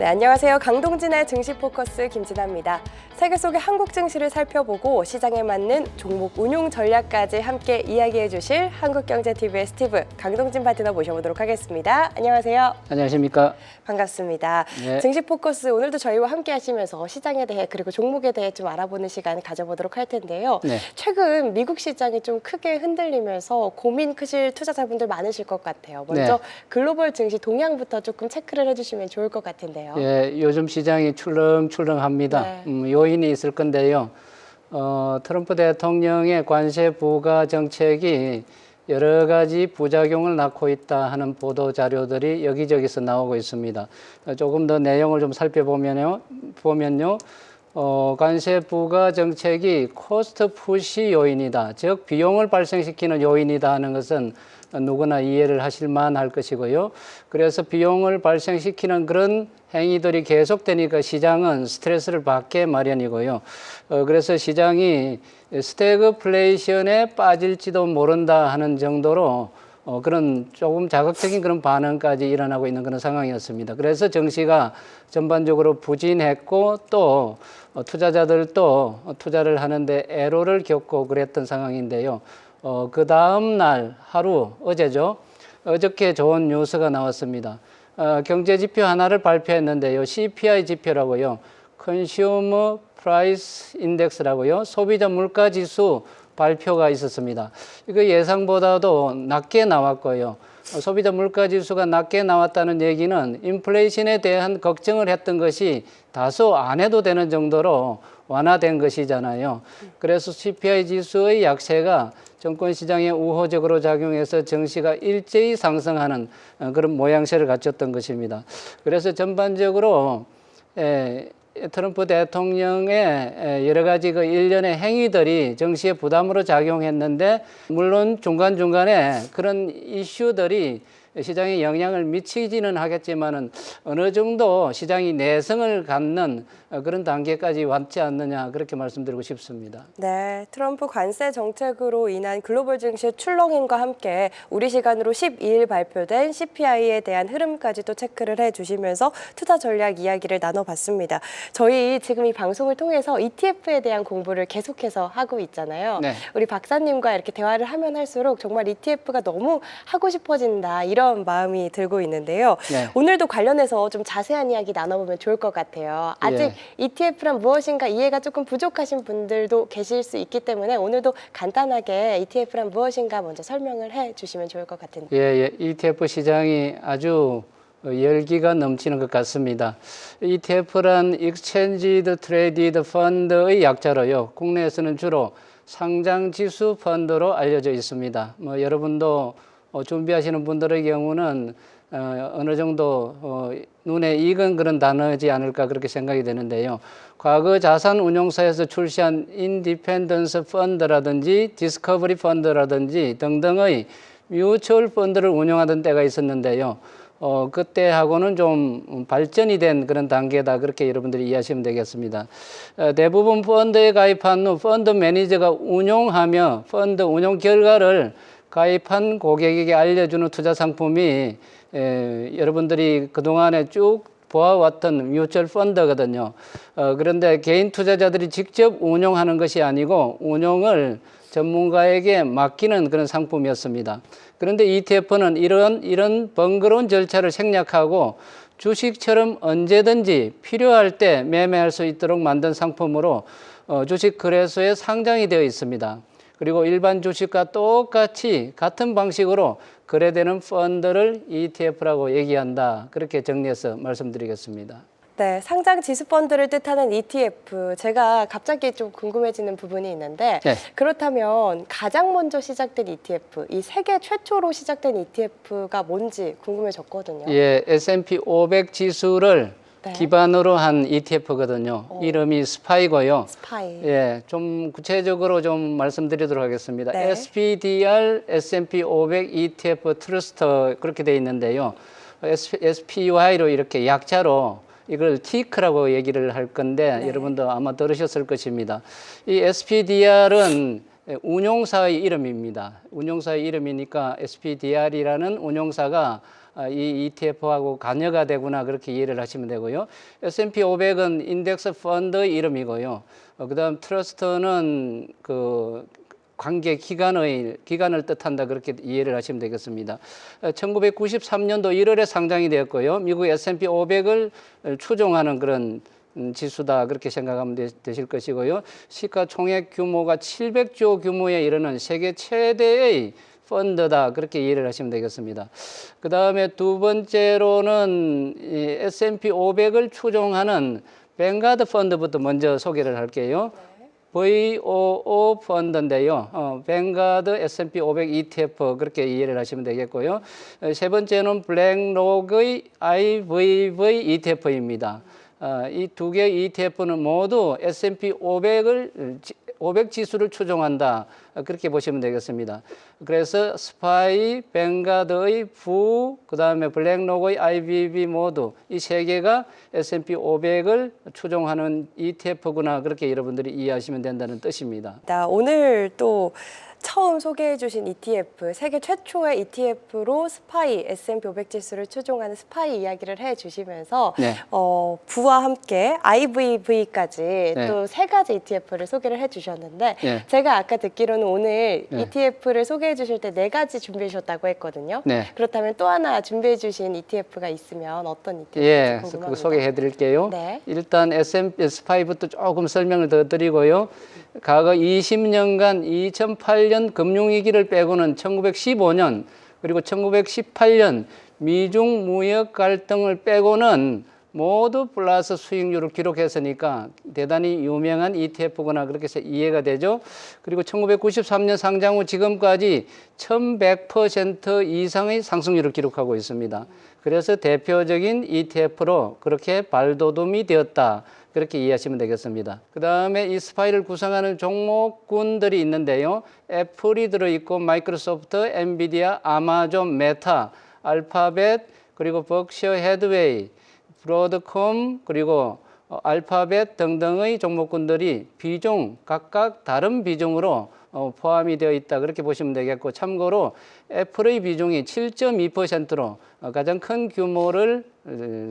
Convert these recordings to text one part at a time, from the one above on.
네, 안녕하세요. 강동진의 증시 포커스 김진아입니다. 세계 속의 한국 증시를 살펴보고 시장에 맞는 종목 운용 전략까지 함께 이야기해 주실 한국경제TV의 스티브 강동진 파트너 모셔보도록 하겠습니다. 안녕하세요. 안녕하십니까. 반갑습니다. 네. 증시 포커스 오늘도 저희와 함께 하시면서 시장에 대해 그리고 종목에 대해 좀 알아보는 시간 가져보도록 할 텐데요. 네. 최근 미국 시장이 좀 크게 흔들리면서 고민 크실 투자자분들 많으실 것 같아요. 먼저 네. 글로벌 증시 동향부터 조금 체크를 해주시면 좋을 것 같은데요. 예, 요즘 시장이 출렁출렁합니다. 네. 요인이 있을 건데요. 트럼프 대통령의 관세 부과 정책이 여러 가지 부작용을 낳고 있다 하는 보도 자료들이 여기저기서 나오고 있습니다. 조금 더 내용을 좀 살펴보면요, 관세 부과 정책이 코스트 푸시 요인이다. 즉 비용을 발생시키는 요인이다 하는 것은 누구나 이해를 하실 만할 것이고요. 그래서 비용을 발생시키는 그런 행위들이 계속되니까 시장은 스트레스를 받게 마련이고요. 그래서 시장이 스태그플레이션에 빠질지도 모른다 하는 정도로 그런 조금 자극적인 그런 반응까지 일어나고 있는 그런 상황이었습니다. 그래서 증시가 전반적으로 부진했고 또 투자자들도 투자를 하는데 애로를 겪고 그랬던 상황인데요. 그 다음 날 하루 어제죠. 어저께 좋은 뉴스가 나왔습니다. 경제 지표 하나를 발표했는데요. CPI 지표라고요. Consumer Price Index라고요. 소비자 물가 지수 발표가 있었습니다. 이거 예상보다도 낮게 나왔고요. 소비자 물가 지수가 낮게 나왔다는 얘기는 인플레이션에 대한 걱정을 했던 것이 다소 안 해도 되는 정도로 완화된 것이잖아요. 그래서 CPI 지수의 약세가 정권시장에 우호적으로 작용해서 증시가 일제히 상승하는 그런 모양새를 갖췄던 것입니다. 그래서 전반적으로 트럼프 대통령의 여러 가지 그 일련의 행위들이 증시에 부담으로 작용했는데 물론 중간중간에 그런 이슈들이 시장에 영향을 미치지는 하겠지만은 어느 정도 시장이 내성을 갖는 그런 단계까지 왔지 않느냐 그렇게 말씀드리고 싶습니다. 네, 트럼프 관세 정책으로 인한 글로벌 증시의 출렁임과 함께 우리 시간으로 12일 발표된 CPI에 대한 흐름까지도 체크를 해주시면서 투자 전략 이야기를 나눠봤습니다. 저희 지금 이 방송을 통해서 ETF에 대한 공부를 계속해서 하고 있잖아요. 네. 우리 박사님과 이렇게 대화를 하면 할수록 정말 ETF가 너무 하고 싶어진다 이런 마음이 들고 있는데요. 네. 오늘도 관련해서 좀 자세한 이야기 나눠보면 좋을 것 같아요. 아직 예. ETF란 무엇인가 이해가 조금 부족하신 분들도 계실 수 있기 때문에 오늘도 간단하게 ETF란 무엇인가 먼저 설명을 해주시면 좋을 것 같은데. 예, ETF 시장이 아주 열기가 넘치는 것 같습니다. ETF란 Exchanged Traded Fund의 약자로요. 국내에서는 주로 상장지수 펀드로 알려져 있습니다. 여러분도 준비하시는 분들의 경우는 어느 정도 눈에 익은 그런 단어지 않을까 그렇게 생각이 되는데요. 과거 자산운용사에서 출시한 인디펜던스 펀드라든지 디스커버리 펀드라든지 등등의 뮤추얼 펀드를 운영하던 때가 있었는데요. 그때하고는 좀 발전이 된 그런 단계다 그렇게 여러분들이 이해하시면 되겠습니다. 대부분 펀드에 가입한 후 펀드 매니저가 운용하며 펀드 운용 결과를 가입한 고객에게 알려주는 투자 상품이 여러분들이 그동안에 쭉 보아왔던 뮤추얼 펀드거든요. 그런데 개인 투자자들이 직접 운용하는 것이 아니고 운용을 전문가에게 맡기는 그런 상품이었습니다. 그런데 ETF는 이런 번거로운 절차를 생략하고 주식처럼 언제든지 필요할 때 매매할 수 있도록 만든 상품으로 주식 거래소에 상장이 되어 있습니다. 그리고 일반 주식과 똑같이 같은 방식으로 거래되는 펀드를 ETF라고 얘기한다. 그렇게 정리해서 말씀드리겠습니다. 네, 상장 지수 펀드를 뜻하는 ETF. 제가 갑자기 좀 궁금해지는 부분이 있는데 네. 그렇다면 가장 먼저 시작된 ETF, 이 세계 최초로 시작된 ETF가 뭔지 궁금해졌거든요. 예, S&P 500 지수를 네. 기반으로 한 ETF거든요. 이름이 스파이고요. 스파이. 예, 좀 구체적으로 좀 말씀드리도록 하겠습니다. 네. SPDR S&P 500 ETF 트러스트 그렇게 돼 있는데요. SPY로 이렇게 약자로 이걸 티크라고 얘기를 할 건데 네. 여러분도 아마 들으셨을 것입니다. 이 SPDR은 운용사의 이름입니다. 운용사의 이름이니까 SPDR이라는 운용사가 이 ETF하고 관여가 되구나 그렇게 이해를 하시면 되고요. S&P 500은 인덱스 펀드의 이름이고요. 그다음 트러스트는 그 관계 기간을 뜻한다 그렇게 이해를 하시면 되겠습니다. 1993년도 1월에 상장이 되었고요. 미국 S&P 500을 추종하는 그런 지수다 그렇게 생각하면 되실 것이고요. 시가총액 규모가 700조 규모에 이르는 세계 최대의 펀드다 그렇게 이해를 하시면 되겠습니다. 그 다음에 두 번째로는 이 S&P 500을 추종하는 뱅가드 펀드부터 먼저 소개를 할게요. VOO 펀드인데요. 뱅가드 S&P 500 ETF 그렇게 이해를 하시면 되겠고요. 세 번째는 블랙록의 IVV ETF입니다. 이 두 개의 ETF는 모두 S&P 500 지수를 추종한다. 그렇게 보시면 되겠습니다. 그래서 스파이, 뱅가드의 부, 그 다음에 블랙록의 IBB 모두 이 세 개가 S&P 500을 추종하는 ETF구나. 그렇게 여러분들이 이해하시면 된다는 뜻입니다. 오늘 또 처음 소개해 주신 ETF, 세계 최초의 ETF로 스파이, S&P 500 지수를 추종하는 스파이 이야기를 해 주시면서 네. 부와 함께 IVV까지 네. 또 세 가지 ETF를 소개를 해 주셨는데 네. 제가 아까 듣기로는 오늘 네. ETF를 소개해 주실 때 네 가지 준비해 주셨다고 했거든요. 네. 그렇다면 또 하나 준비해 주신 ETF가 있으면 어떤 ETF인지 예, 궁금합니다. 그거 소개해 드릴게요. 네. 일단 S&P 스파이부터 조금 설명을 더 드리고요. 과거 20년간 2008년 금융위기를 빼고는 1915년 그리고 1918년 미중 무역 갈등을 빼고는 모두 플러스 수익률을 기록했으니까 대단히 유명한 ETF구나 그렇게 해서 이해가 되죠. 그리고 1993년 상장 후 지금까지 1100% 이상의 상승률을 기록하고 있습니다. 그래서 대표적인 ETF로 그렇게 발돋움이 되었다. 그렇게 이해하시면 되겠습니다. 그 다음에 이 스파이를 구성하는 종목군들이 있는데요. 애플이 들어있고 마이크로소프트, 엔비디아, 아마존, 메타, 알파벳, 그리고 벅셔 헤드웨이, 브로드콤, 그리고 알파벳 등등의 종목군들이 각각 다른 비중으로 포함이 되어 있다 그렇게 보시면 되겠고, 참고로 애플의 비중이 7.2%로 가장 큰 규모를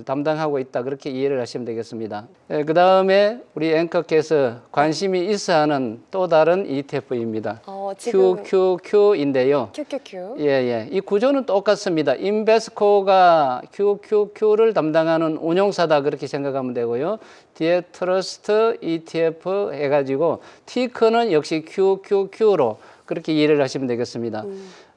담당하고 있다 그렇게 이해를 하시면 되겠습니다. 그 다음에 우리 앵커께서 관심이 있어 하는 또 다른 ETF입니다. 지금 QQQ인데요. QQQ. 예. 이 구조는 똑같습니다. 인베스코가 QQQ를 담당하는 운용사다 그렇게 생각하면 되고요. 뒤에 트러스트 ETF 해가지고 티커는 역시 QQQ로 그렇게 이해를 하시면 되겠습니다.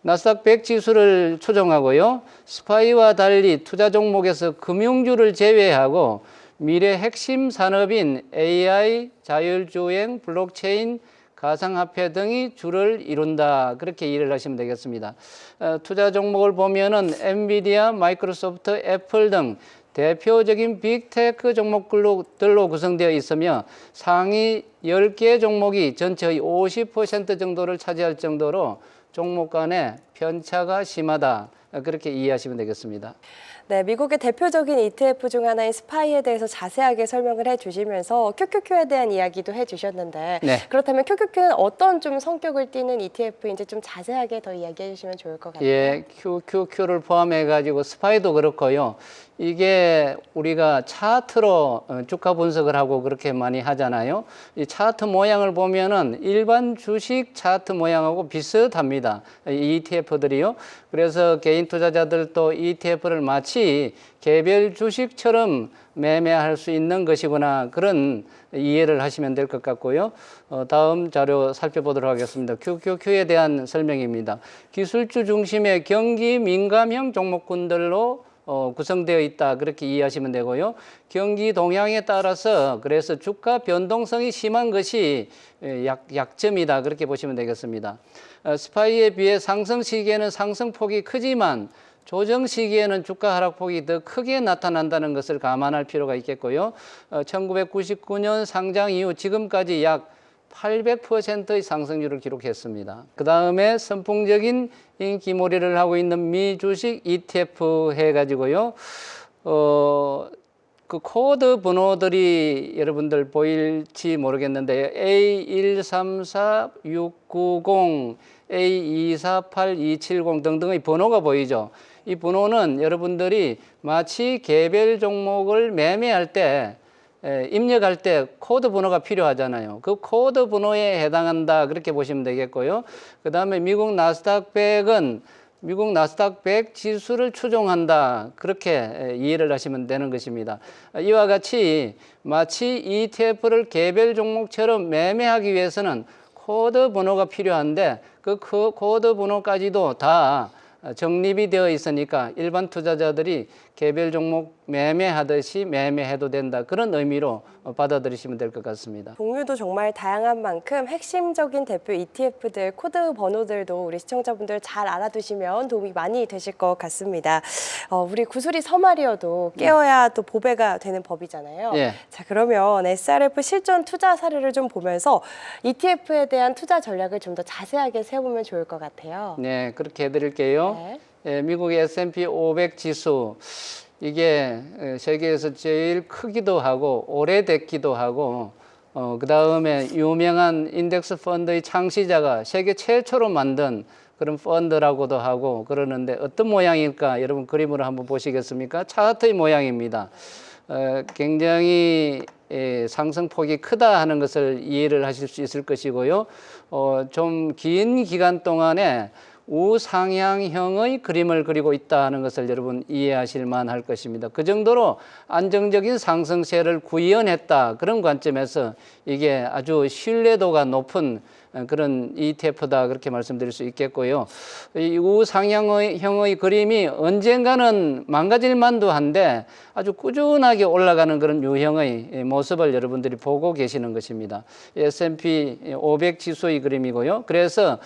나스닥 100 지수를 추종하고요. 스파이와 달리 투자 종목에서 금융주를 제외하고 미래 핵심 산업인 AI, 자율주행, 블록체인, 가상화폐 등이 주를 이룬다. 그렇게 이해를 하시면 되겠습니다. 투자 종목을 보면은 엔비디아, 마이크로소프트, 애플 등 대표적인 빅테크 종목들로 구성되어 있으며 상위 10개 종목이 전체의 50% 정도를 차지할 정도로 종목 간의 편차가 심하다. 그렇게 이해하시면 되겠습니다. 네, 미국의 대표적인 ETF 중 하나인 스파이에 대해서 자세하게 설명을 해주시면서 QQQ에 대한 이야기도 해주셨는데 네. 그렇다면 QQQ는 어떤 좀 성격을 띠는 ETF인지 좀 자세하게 더 이야기해 주시면 좋을 것 같아요. 예, QQQ를 포함해가지고 스파이도 그렇고요. 이게 우리가 차트로 주가 분석을 하고 그렇게 많이 하잖아요. 이 차트 모양을 보면은 일반 주식 차트 모양하고 비슷합니다. 이 ETF들이요. 그래서 개인 투자자들도 ETF를 마치 개별 주식처럼 매매할 수 있는 것이구나 그런 이해를 하시면 될 것 같고요. 다음 자료 살펴보도록 하겠습니다. QQQ에 대한 설명입니다. 기술주 중심의 경기 민감형 종목군들로 구성되어 있다 그렇게 이해하시면 되고요. 경기 동향에 따라서 그래서 주가 변동성이 심한 것이 약점이다 그렇게 보시면 되겠습니다. 스파이에 비해 상승 시기에는 상승폭이 크지만 조정 시기에는 주가 하락폭이 더 크게 나타난다는 것을 감안할 필요가 있겠고요. 1999년 상장 이후 지금까지 약 800%의 상승률을 기록했습니다. 그 다음에 선풍적인 인기몰이를 하고 있는 미주식 ETF 해가지고요. 그 코드 번호들이 여러분들 보일지 모르겠는데 A134690, A248270 등등의 번호가 보이죠. 이 번호는 여러분들이 마치 개별 종목을 매매할 때 입력할 때 코드 번호가 필요하잖아요. 그 코드 번호에 해당한다 그렇게 보시면 되겠고요. 그 다음에 미국 나스닥 100은 미국 나스닥 100 지수를 추종한다 그렇게 이해를 하시면 되는 것입니다. 이와 같이 마치 ETF를 개별 종목처럼 매매하기 위해서는 코드 번호가 필요한데 그 코드 번호까지도 다 정립이 되어 있으니까 일반 투자자들이 개별 종목 매매하듯이 매매해도 된다. 그런 의미로 받아들이시면 될 것 같습니다. 종류도 정말 다양한 만큼 핵심적인 대표 ETF들, 코드 번호들도 우리 시청자분들 잘 알아두시면 도움이 많이 되실 것 같습니다. 우리 구슬이 서말이어도 깨어야 또 보배가 되는 법이잖아요. 예. 자, 그러면 SRF 실전 투자 사례를 좀 보면서 ETF에 대한 투자 전략을 좀 더 자세하게 세워보면 좋을 것 같아요. 네, 그렇게 해드릴게요. 네. 예, 미국의 S&P 500 지수 이게 세계에서 제일 크기도 하고 오래됐기도 하고 그 다음에 유명한 인덱스 펀드의 창시자가 세계 최초로 만든 그런 펀드라고도 하고 그러는데 어떤 모양일까 여러분 그림으로 한번 보시겠습니까? 차트의 모양입니다. 굉장히 상승폭이 크다 하는 것을 이해를 하실 수 있을 것이고요. 좀 긴 기간 동안에 우상향형의 그림을 그리고 있다는 것을 여러분 이해하실 만할 것입니다. 그 정도로 안정적인 상승세를 구현했다. 그런 관점에서 이게 아주 신뢰도가 높은 그런 ETF다 그렇게 말씀드릴 수 있겠고요. 이 우상향형의 그림이 언젠가는 망가질 만도 한데 아주 꾸준하게 올라가는 그런 유형의 모습을 여러분들이 보고 계시는 것입니다. S&P 500 지수의 그림이고요. 그래서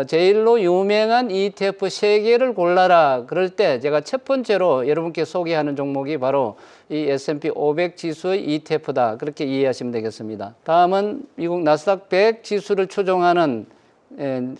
제일로 유명한 ETF 3개를 골라라 그럴 때 제가 첫 번째로 여러분께 소개하는 종목이 바로 이 S&P 500 지수의 ETF다 그렇게 이해하시면 되겠습니다. 다음은 미국 나스닥 100 지수를 추종하는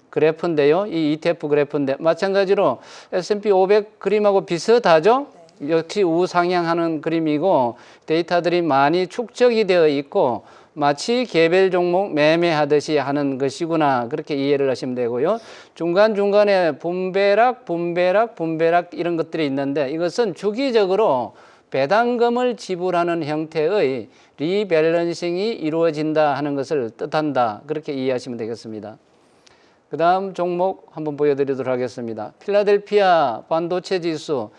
그래프인데요. 이 ETF 그래프인데 마찬가지로 S&P 500 그림하고 비슷하죠? 역시 우상향하는 그림이고 데이터들이 많이 축적이 되어 있고 마치 개별 종목 매매하듯이 하는 것이구나 그렇게 이해를 하시면 되고요. 중간중간에 분배락 이런 것들이 있는데 이것은 주기적으로 배당금을 지불하는 형태의 리밸런싱이 이루어진다 하는 것을 뜻한다 그렇게 이해하시면 되겠습니다. 그 다음 종목 한번 보여드리도록 하겠습니다. 필라델피아 반도체 지수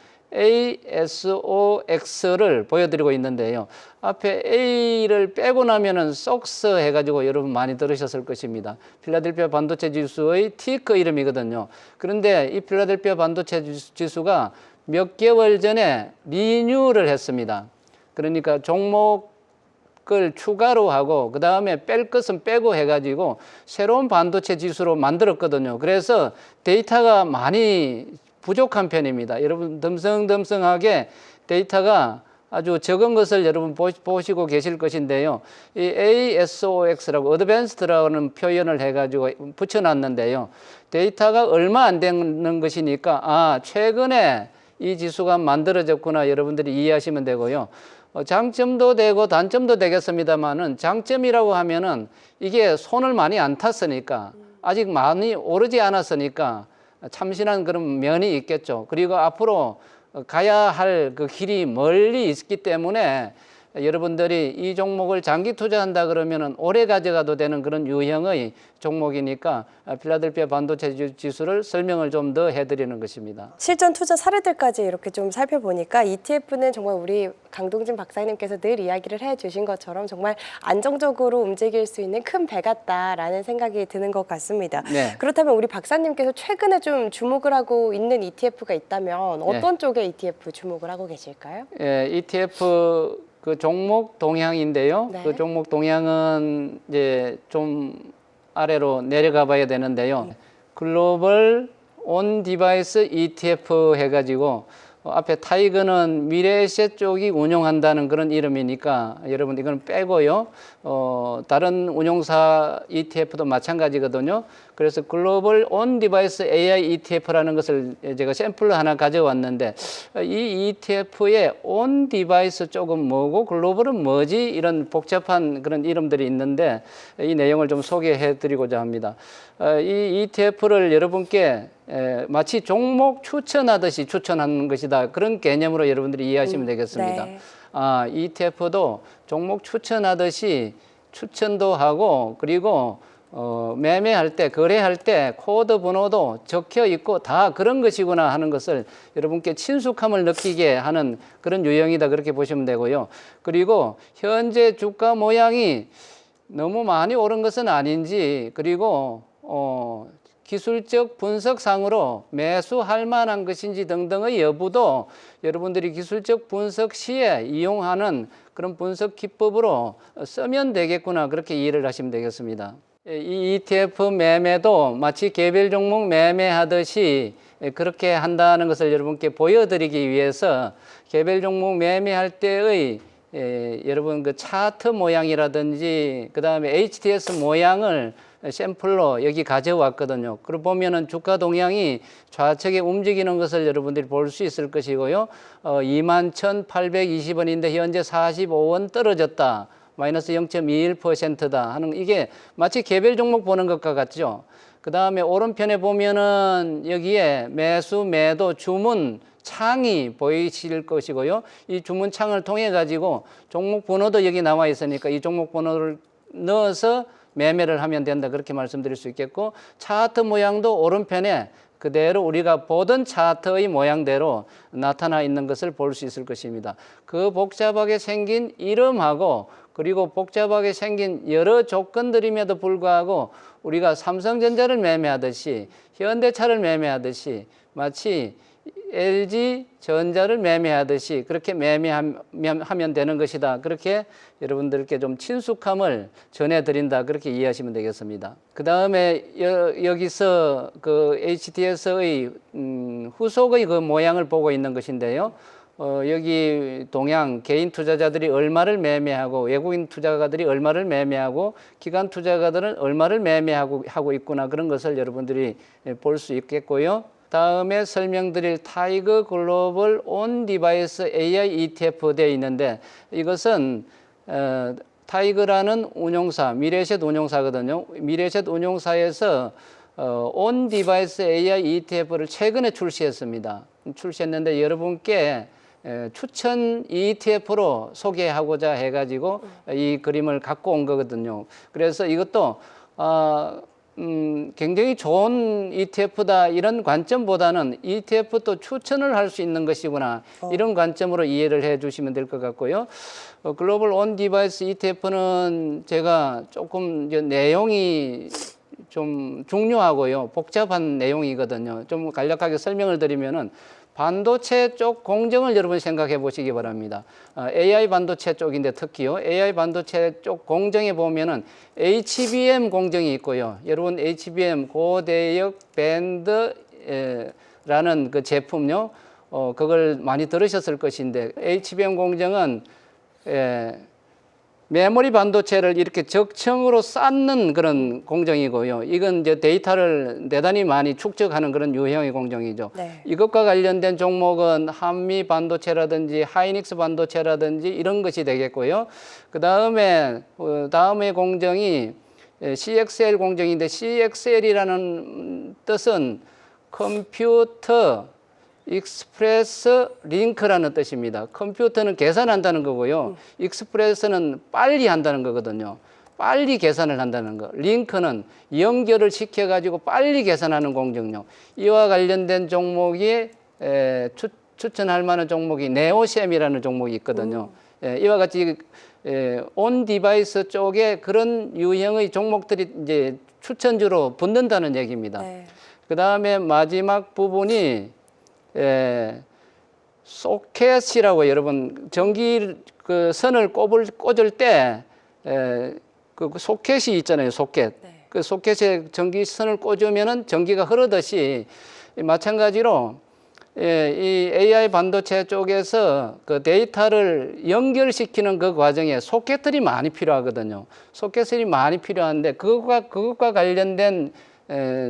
ASOX를 보여드리고 있는데요. 앞에 A를 빼고 나면은 SOX 해가지고 여러분 많이 들으셨을 것입니다. 필라델피아 반도체 지수의 티커 이름이거든요. 그런데 이 필라델피아 반도체 지수가 몇 개월 전에 리뉴를 했습니다. 그러니까 종목을 추가로 하고 그 다음에 뺄 것은 빼고 해가지고 새로운 반도체 지수로 만들었거든요. 그래서 데이터가 많이 부족한 편입니다. 여러분 덤성덤성하게 데이터가 아주 적은 것을 여러분 보시고 계실 것인데요. 이 ASOX라고 어드밴스드라는 표현을 해가지고 붙여놨는데요. 데이터가 얼마 안 되는 것이니까 최근에 이 지수가 만들어졌구나 여러분들이 이해하시면 되고요. 장점도 되고 단점도 되겠습니다만은 장점이라고 하면은 이게 손을 많이 안 탔으니까 아직 많이 오르지 않았으니까 참신한 그런 면이 있겠죠. 그리고 앞으로 가야 할 그 길이 멀리 있기 때문에 여러분들이 이 종목을 장기 투자한다 그러면은 오래 가져가도 되는 그런 유형의 종목이니까 필라델피아 반도체 지수를 설명을 좀 더 해드리는 것입니다. 실전 투자 사례들까지 이렇게 좀 살펴보니까 ETF는 정말 우리 강동진 박사님께서 늘 이야기를 해주신 것처럼 정말 안정적으로 움직일 수 있는 큰 배 같다라는 생각이 드는 것 같습니다. 네. 그렇다면 우리 박사님께서 최근에 좀 주목을 하고 있는 ETF가 있다면 어떤 쪽의 ETF 주목을 하고 계실까요? ETF 그 종목 동향인데요. 네. 그 종목 동향은 이제 좀 아래로 내려가 봐야 되는데요. 글로벌 온 디바이스 ETF 해가지고 앞에 타이거는 미래에셋 쪽이 운영한다는 그런 이름이니까 여러분 이건 빼고요. 다른 운용사 ETF도 마찬가지거든요. 그래서 글로벌 온 디바이스 AI ETF라는 것을 제가 샘플로 하나 가져왔는데 이 ETF의 온 디바이스 쪽은 뭐고 글로벌은 뭐지? 이런 복잡한 그런 이름들이 있는데 이 내용을 좀 소개해 드리고자 합니다. 이 ETF를 여러분께 마치 종목 추천하듯이 추천하는 것이다. 그런 개념으로 여러분들이 이해하시면 되겠습니다. 네. ETF도 종목 추천하듯이 추천도 하고 그리고 매매할 때, 거래할 때 코드 번호도 적혀 있고 다 그런 것이구나 하는 것을 여러분께 친숙함을 느끼게 하는 그런 유형이다. 그렇게 보시면 되고요. 그리고 현재 주가 모양이 너무 많이 오른 것은 아닌지 그리고 기술적 분석상으로 매수할 만한 것인지 등등의 여부도 여러분들이 기술적 분석 시에 이용하는 그런 분석 기법으로 쓰면 되겠구나 그렇게 이해를 하시면 되겠습니다. 이 ETF 매매도 마치 개별 종목 매매하듯이 그렇게 한다는 것을 여러분께 보여드리기 위해서 개별 종목 매매할 때의 여러분 그 차트 모양이라든지 그 다음에 HTS 모양을 샘플로 여기 가져왔거든요. 그리고 보면은 주가 동향이 좌측에 움직이는 것을 여러분들이 볼 수 있을 것이고요. 21,820원인데 현재 45원 떨어졌다. 마이너스 0.21%다 하는 이게 마치 개별 종목 보는 것과 같죠. 그 다음에 오른편에 보면은 여기에 매수, 매도, 주문 창이 보이실 것이고요. 이 주문 창을 통해 가지고 종목 번호도 여기 나와 있으니까 이 종목 번호를 넣어서 매매를 하면 된다 그렇게 말씀드릴 수 있겠고 차트 모양도 오른편에 그대로 우리가 보던 차트의 모양대로 나타나 있는 것을 볼 수 있을 것입니다. 그 복잡하게 생긴 이름하고 그리고 복잡하게 생긴 여러 조건들임에도 불구하고 우리가 삼성전자를 매매하듯이 현대차를 매매하듯이 마치 LG전자를 매매하듯이 그렇게 매매하면 되는 것이다. 그렇게 여러분들께 좀 친숙함을 전해드린다. 그렇게 이해하시면 되겠습니다. 그 다음에 여기서 그 HTS의 후속의 그 모양을 보고 있는 것인데요. 여기 동양 개인 투자자들이 얼마를 매매하고 외국인 투자가들이 얼마를 매매하고 기관 투자가들은 얼마를 매매하고 있구나 그런 것을 여러분들이 볼 수 있겠고요. 다음에 설명드릴 타이거 글로벌 온 디바이스 AI ETF 되어 있는데 이것은 타이거라는 운용사, 미래에셋 운용사거든요. 미래에셋 운용사에서 온 디바이스 AI ETF를 최근에 출시했습니다. 출시했는데 여러분께 추천 ETF로 소개하고자 해가지고 이 그림을 갖고 온 거거든요. 그래서 이것도 굉장히 좋은 ETF다 이런 관점보다는 ETF도 추천을 할 수 있는 것이구나 이런 관점으로 이해를 해 주시면 될 것 같고요. 글로벌 온 디바이스 ETF는 제가 조금 이제 내용이 좀 중요하고요. 복잡한 내용이거든요. 좀 간략하게 설명을 드리면은 반도체 쪽 공정을 여러분 생각해 보시기 바랍니다. AI 반도체 쪽인데 특히요. AI 반도체 쪽 공정에 보면은 HBM 공정이 있고요. 여러분 HBM 고대역 밴드라는 그 제품요. 그걸 많이 들으셨을 것인데 HBM 공정은 메모리 반도체를 이렇게 적층으로 쌓는 그런 공정이고요. 이건 이제 데이터를 대단히 많이 축적하는 그런 유형의 공정이죠. 네. 이것과 관련된 종목은 한미 반도체라든지 하이닉스 반도체라든지 이런 것이 되겠고요. 그 다음에 다음의 공정이 CXL 공정인데 CXL이라는 뜻은 컴퓨터 익스프레스 링크라는 뜻입니다. 컴퓨터는 계산한다는 거고요. 익스프레스는 빨리 한다는 거거든요. 빨리 계산을 한다는 거. 링크는 연결을 시켜가지고 빨리 계산하는 공정요. 이와 관련된 종목이 추천할 만한 종목이 네오셈이라는 종목이 있거든요. 이와 같이 온 디바이스 쪽에 그런 유형의 종목들이 이제 추천주로 붙는다는 얘기입니다. 네. 그 다음에 마지막 부분이 소켓이라고 여러분 전기 그 선을 꽂을 때 그 소켓이 있잖아요. 소켓. 네. 그 소켓에 전기 선을 꽂으면은 전기가 흐르듯이 마찬가지로 이 AI 반도체 쪽에서 그 데이터를 연결시키는 그 과정에 소켓들이 많이 필요하거든요. 소켓이 많이 필요한데 그것과 관련된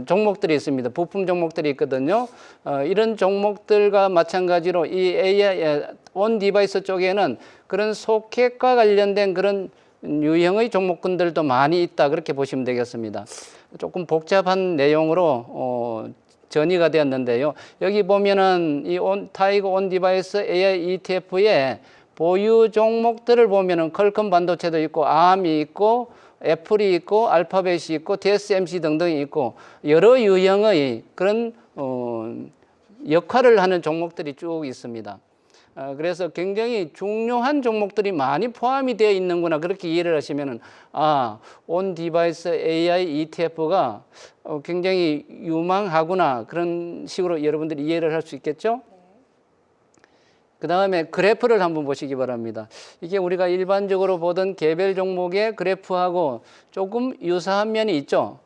종목들이 있습니다. 부품 종목들이 있거든요. 이런 종목들과 마찬가지로 이 AI 온 디바이스 쪽에는 그런 소켓과 관련된 그런 유형의 종목군들도 많이 있다, 그렇게 보시면 되겠습니다. 조금 복잡한 내용으로 전이가 되었는데요. 여기 보면은 이 타이거 온 디바이스 AI ETF의 보유 종목들을 보면은 퀄컴 반도체도 있고, 암이 있고, 애플이 있고, 알파벳이 있고, TSMC 등등이 있고, 여러 유형의 그런 역할을 하는 종목들이 쭉 있습니다. 그래서 굉장히 중요한 종목들이 많이 포함이 되어 있는구나, 그렇게 이해를 하시면은, 온 디바이스 AI ETF가 굉장히 유망하구나, 그런 식으로 여러분들이 이해를 할 수 있겠죠? 그 다음에 그래프를 한번 보시기 바랍니다. 이게 우리가 일반적으로 보던 개별 종목의 그래프하고 조금 유사한 면이 있죠.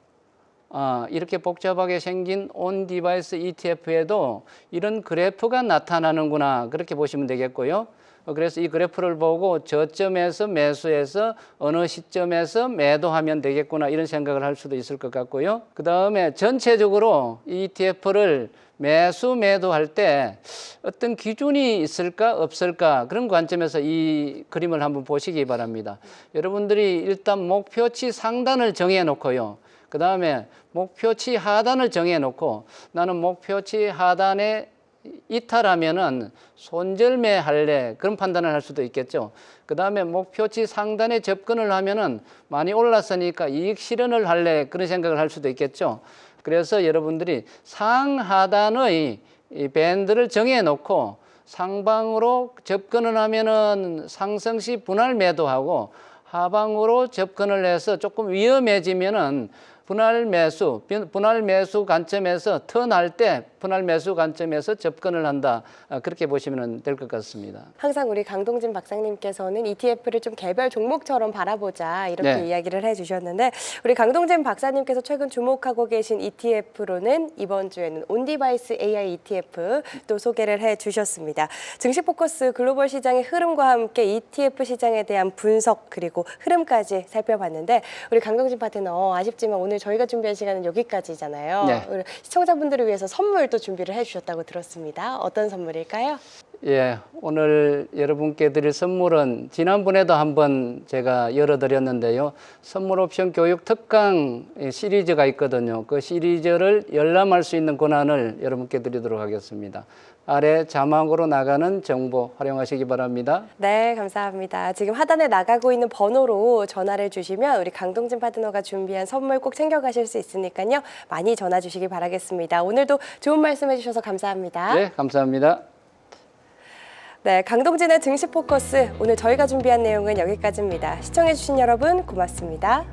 이렇게 복잡하게 생긴 온 디바이스 ETF에도 이런 그래프가 나타나는구나, 그렇게 보시면 되겠고요. 그래서 이 그래프를 보고 저점에서 매수해서 어느 시점에서 매도하면 되겠구나, 이런 생각을 할 수도 있을 것 같고요. 그 다음에 전체적으로 ETF를 매수 매도할 때 어떤 기준이 있을까 없을까, 그런 관점에서 이 그림을 한번 보시기 바랍니다. 여러분들이 일단 목표치 상단을 정해 놓고요. 그 다음에 목표치 하단을 정해 놓고, 나는 목표치 하단에 이탈하면은 손절매 할래, 그런 판단을 할 수도 있겠죠. 그 다음에 목표치 상단에 접근을 하면은 많이 올랐으니까 이익 실현을 할래, 그런 생각을 할 수도 있겠죠. 그래서 여러분들이 상하단의 이 밴드를 정해 놓고 상방으로 접근을 하면은 상승 시 분할 매도하고, 하방으로 접근을 해서 조금 위험해지면은 분할 매수 관점에서 턴할 때 분할 매수 관점에서 접근을 한다, 그렇게 보시면 될 것 같습니다. 항상 우리 강동진 박사님께서는 ETF를 좀 개별 종목처럼 바라보자, 이렇게 네. 이야기를 해주셨는데, 우리 강동진 박사님께서 최근 주목하고 계신 ETF로는 이번 주에는 온디바이스 AI ETF 또 소개를 해주셨습니다. 증시 포커스 글로벌 시장의 흐름과 함께 ETF 시장에 대한 분석 그리고 흐름까지 살펴봤는데, 우리 강동진 파트너, 아쉽지만 오늘 저희가 준비한 시간은 여기까지잖아요. 네. 우리 시청자분들을 위해서 선물 또 준비를 해주셨다고 들었습니다. 어떤 선물일까요? 예, 오늘 여러분께 드릴 선물은 지난번에도 한번 제가 열어드렸는데요. 선물 옵션 교육 특강 시리즈가 있거든요. 그 시리즈를 열람할 수 있는 권한을 여러분께 드리도록 하겠습니다. 아래 자막으로 나가는 정보 활용하시기 바랍니다. 네, 감사합니다. 지금 하단에 나가고 있는 번호로 전화를 주시면 우리 강동진 파트너가 준비한 선물 꼭 챙겨가실 수 있으니까요. 많이 전화 주시기 바라겠습니다. 오늘도 좋은 말씀 해주셔서 감사합니다. 네, 감사합니다. 네, 강동진의 증시 포커스, 오늘 저희가 준비한 내용은 여기까지입니다. 시청해주신 여러분 고맙습니다.